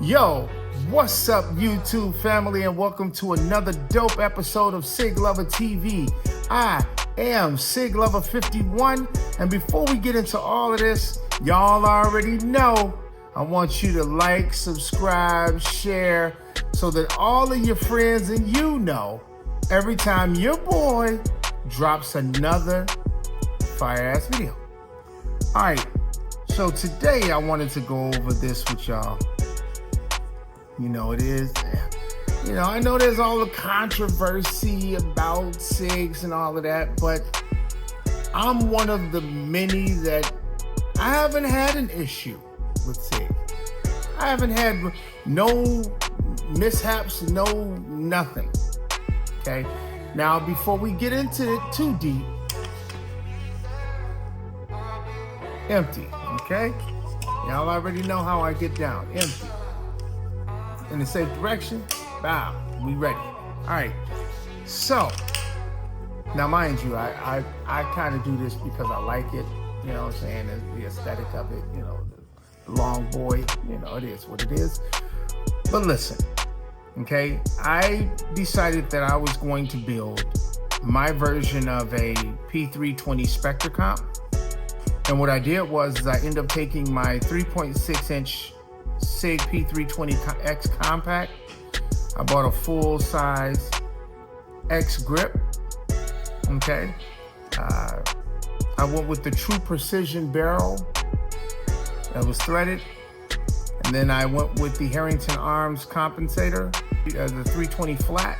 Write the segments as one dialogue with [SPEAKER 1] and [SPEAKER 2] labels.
[SPEAKER 1] Yo, what's up YouTube family, and welcome to another dope episode of SIGLover TV. I am SIGLover 51, and before we get into all of this, y'all already know I want you to like, subscribe, share, so that all of your friends and you know every time your boy drops another fire-ass video. All right, so today I wanted to go over this with y'all. I know there's all the controversy about SIGs and all of that, but I'm one of the many that I haven't had an issue with SIG. I haven't had no mishaps, no nothing. Okay, now before we get into it too deep, empty. Okay, y'all already know how I get down. Empty. In the safe direction, bow, we ready. All right, so now mind you, I kind of do this because I like it, you know what I'm saying, the aesthetic of it, you know, the long boy, you know, it is what it is. But listen, okay, I decided that I was going to build my version of a P320 Spectre Comp, and what I did was I ended up taking my 3.6 inch SIG P320 X compact. I bought a full size X grip. Okay, I went with the True Precision barrel that was threaded, and then I went with the Herrington arms compensator, the 320 flat,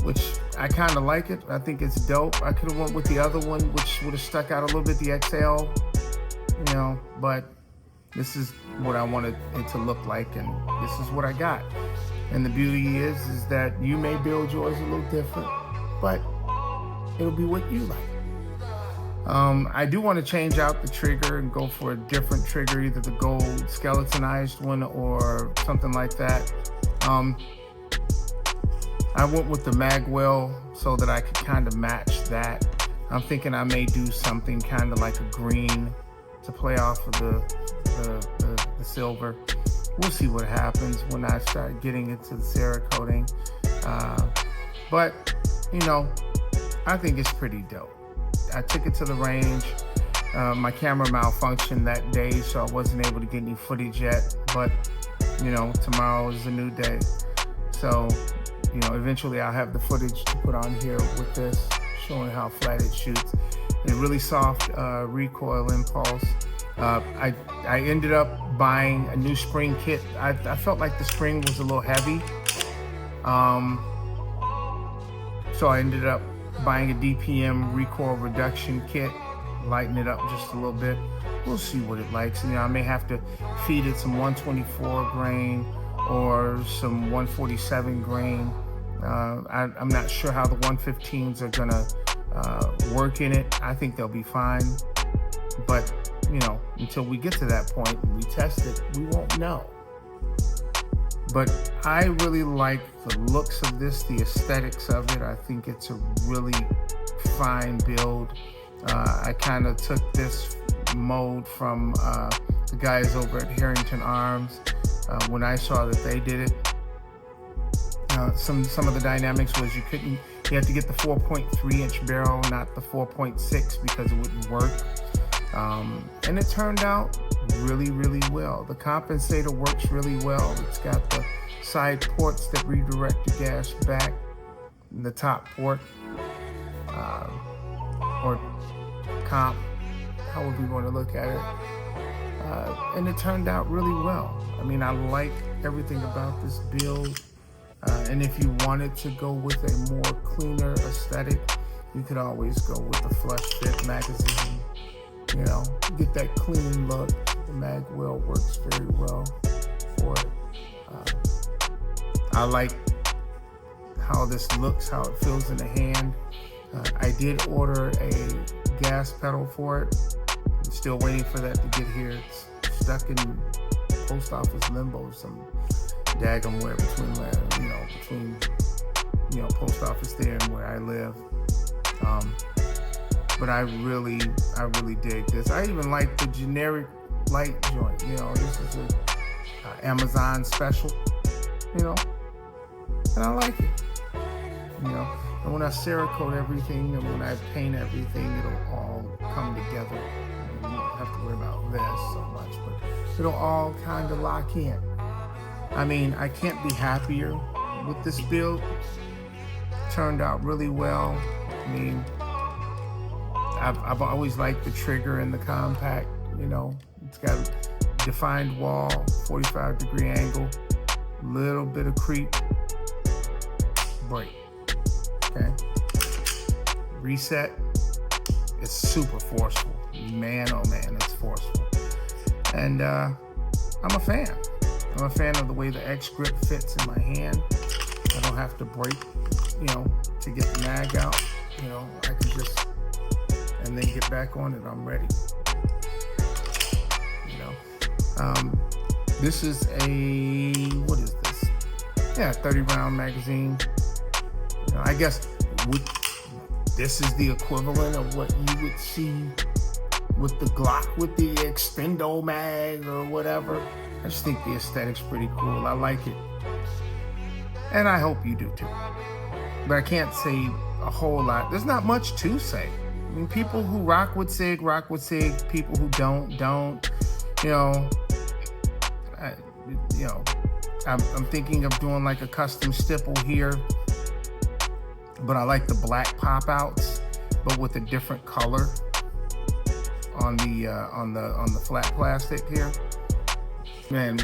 [SPEAKER 1] which I kind of like it. I think it's dope. I could have went with the other one, which would have stuck out a little bit, the XL, you know, but this is what I wanted it to look like, and this is what I got. And the beauty is that you may build yours a little different, but it'll be what you like. I do want to change out the trigger and go for a different trigger, either the gold skeletonized one or something like that. I went with the magwell so that I could kind of match that. I'm thinking I may do something kind of like a green to play off of the silver. We'll see what happens when I start getting into the Cerakoting. But, you know, I think it's pretty dope. I took it to the range. My camera malfunctioned that day, so I wasn't able to get any footage yet. But, you know, tomorrow is a new day. So, you know, eventually I'll have the footage to put on here with this, showing how flat it shoots. And a really soft recoil impulse. I ended up buying a new spring kit. I felt like the spring was a little heavy. So I ended up buying a DPM recoil reduction kit, lighten it up just a little bit. We'll see what it likes. You know, I may have to feed it some 124 grain or some 147 grain. I'm not sure how the 115s are gonna work in it. I think they'll be fine, but you know, until we get to that point and we test it, we won't know. But I really like the looks of this, the aesthetics of it. I think it's a really fine build. I kind of took this mode from the guys over at Herrington Arms when I saw that they did it. Some of the dynamics was you had to get the 4.3 inch barrel, not the 4.6, because it wouldn't work. And it turned out really, really well. The compensator works really well. It's got the side ports that redirect the gas back, and the top port, or comp, however you want to look at it. And it turned out really well. I mean, I like everything about this build. And if you wanted to go with a more cleaner aesthetic, you could always go with the flush fit magazine. You know, get that clean look. The magwell works very well for it. I like how this looks, how it feels in the hand. I did order a gas pedal for it. I'm still waiting for that to get here. It's stuck in post office limbo, some daggum where between post office there and where I live. But I really dig this. I even like the generic light joint. You know, this is a Amazon special, you know, and I like it, you know. And when I Cerakote everything and when I paint everything, it'll all come together. You don't have to worry about this so much, but it'll all kind of lock in. I mean, I can't be happier with this build. Turned out really well. I mean, I've always liked the trigger in the compact, you know. It's got a defined wall, 45-degree angle, little bit of creep, brake, okay? Reset is super forceful. Man, oh man, it's forceful. And I'm a fan. I'm a fan of the way the X grip fits in my hand. I don't have to brake, you know, to get the mag out. You know, I can just, and then get back on it, I'm ready. You know, this is a, what is this? Yeah, 30-round magazine. You know, I guess this is the equivalent of what you would see with the Glock, with the Extendo mag or whatever. I just think the aesthetic's pretty cool. I like it. And I hope you do too. But I can't say a whole lot. There's not much to say. I mean, people who rock with SIG, rock with SIG. People who don't. You know, I'm thinking of doing like a custom stipple here. But I like the black pop outs, but with a different color on the flat plastic here. Man,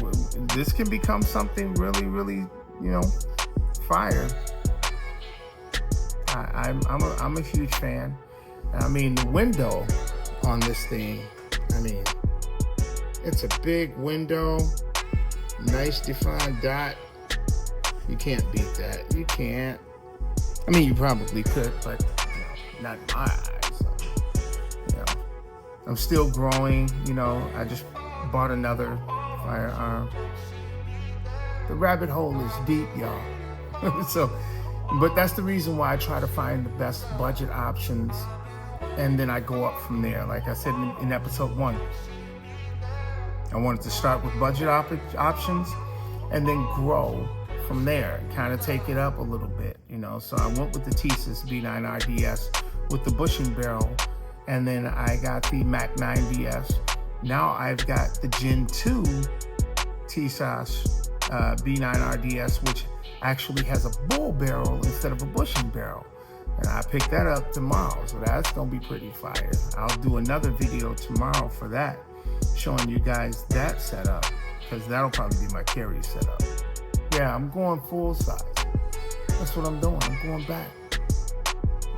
[SPEAKER 1] this can become something really, really, you know, fire. I'm a huge fan. I mean, the window on this thing, I mean, it's a big window, nice defined dot. You can't beat that. You can't. I mean, you probably could, but you know, not in my eyes. You know, I'm still growing. You know, I just bought another firearm. The rabbit hole is deep, y'all. So, but that's the reason why I try to find the best budget options, and then I go up from there. Like I said in episode 1, I wanted to start with budget options and then grow from there, kind of take it up a little bit, you know. So I went with the Thesis B9RDS with the bushing barrel, and then I got the Mac 9DS. Now I've got the Gen 2 Thesis B9RDS, which actually has a bull barrel instead of a bushing barrel. And I picked that up tomorrow, so that's gonna be pretty fire. I'll do another video tomorrow for that, showing you guys that setup, because that'll probably be my carry setup. Yeah, I'm going full size. That's what I'm doing. I'm going back.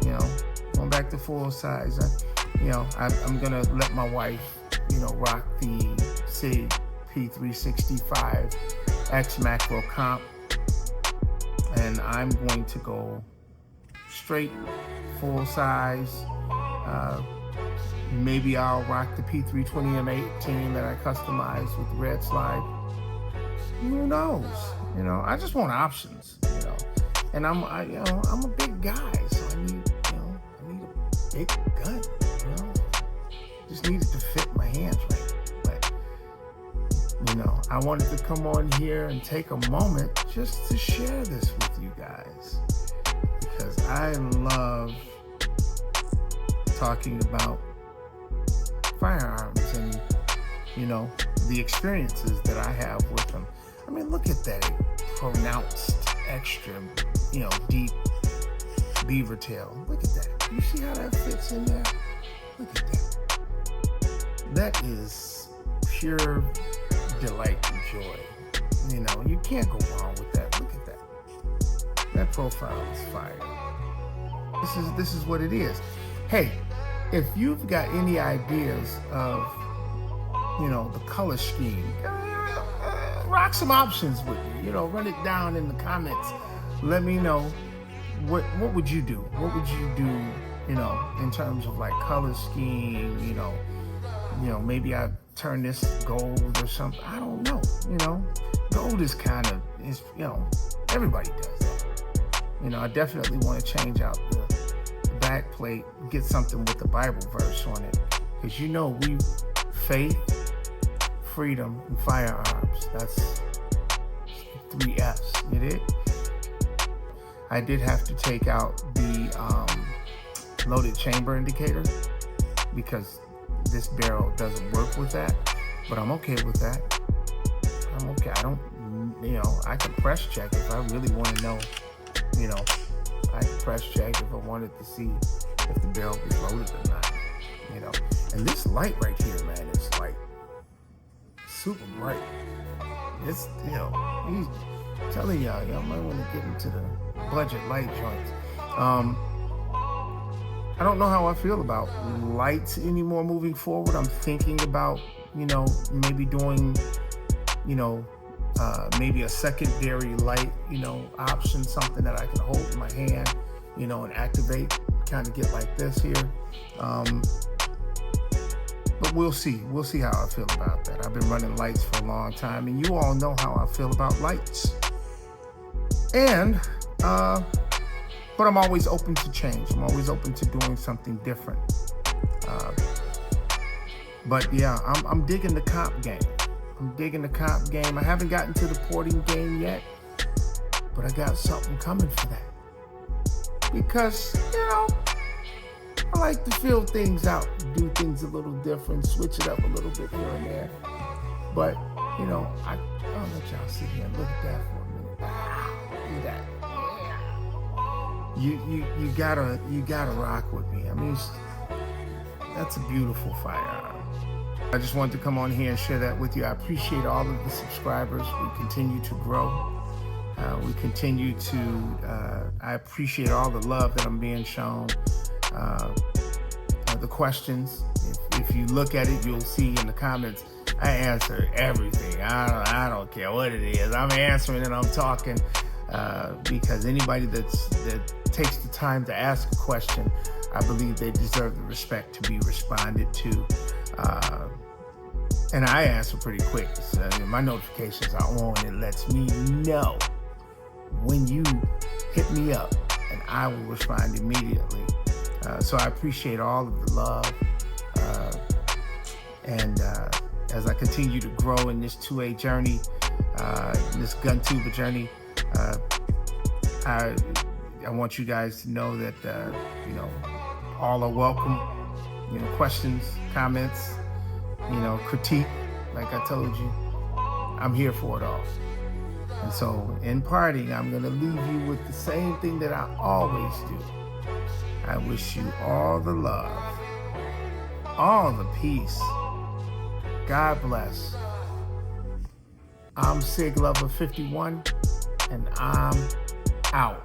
[SPEAKER 1] You know, going back to full size. I'm gonna let my wife, you know, rock the SIG P365 X Macro Comp, and I'm going to go straight full size. Maybe I'll rock the P320 M18 that I customized with the red slide. Who knows? You know, I just want options. You know, and I'm a big guy, so I need a big gun. You know, just need it to fit my hands right. But you know, I wanted to come on here and take a moment just to share this with you guys, because I love talking about firearms and, you know, the experiences that I have with them. I mean, look at that pronounced, extra, you know, deep beaver tail. Look at that. You see how that fits in there? Look at that. That is pure delight and joy. You know, you can't go wrong with that. Look at that. That profile is fire. This is what it is. Hey, if you've got any ideas of, you know, the color scheme, rock some options with me. You know, run it down in the comments. Let me know what would you do? What would you do, you know, in terms of like color scheme, you know, maybe I turn this gold or something. I don't know, you know. Gold is you know, everybody does that. You know, I definitely want to change out the back plate, get something with the Bible verse on it, because you know, faith, freedom in firearms. That's 3 F's, you did? I did have to take out the loaded chamber indicator because this barrel doesn't work with that, but I'm okay with that. I'm okay. I don't, I can press check if I really want to know, I can press check if I wanted to see if the barrel was loaded or not, And this light right here, man, is like super bright. It's, he's telling y'all might want to get into the budget light joints. I don't know how I feel about lights anymore moving forward. I'm thinking about, maybe doing, maybe a secondary light, option, something that I can hold in my hand, and activate, kind of get like this here. But we'll see. We'll see how I feel about that. I've been running lights for a long time, and you all know how I feel about lights. And, but I'm always open to change. I'm always open to doing something different. But yeah, I'm digging the comp game. I haven't gotten to the porting game yet, but I got something coming for that. Because, I like to feel things out, do things a little different, switch it up a little bit here and there. But, I'll let y'all sit here and look at that for a minute. Look at that. You gotta rock with me. I mean, that's a beautiful firearm. I just wanted to come on here and share that with you. I appreciate all of the subscribers. We continue to grow. I appreciate all the love that I'm being shown. The questions, if you look at it, you'll see in the comments, I answer everything. I don't care what it is. I'm answering and I'm talking because anybody that takes the time to ask a question, I believe they deserve the respect to be responded to. And I answer pretty quick. So my notifications are on. It lets me know when you hit me up, and I will respond immediately. So I appreciate all of the love. And as I continue to grow in this 2A journey, this gun tuber journey, I want you guys to know that, all are welcome. Questions, comments, critique, like I told you, I'm here for it all. And so in parting, I'm going to leave you with the same thing that I always do. I wish you all the love, all the peace. God bless. I'm SIGLover 51, and I'm out.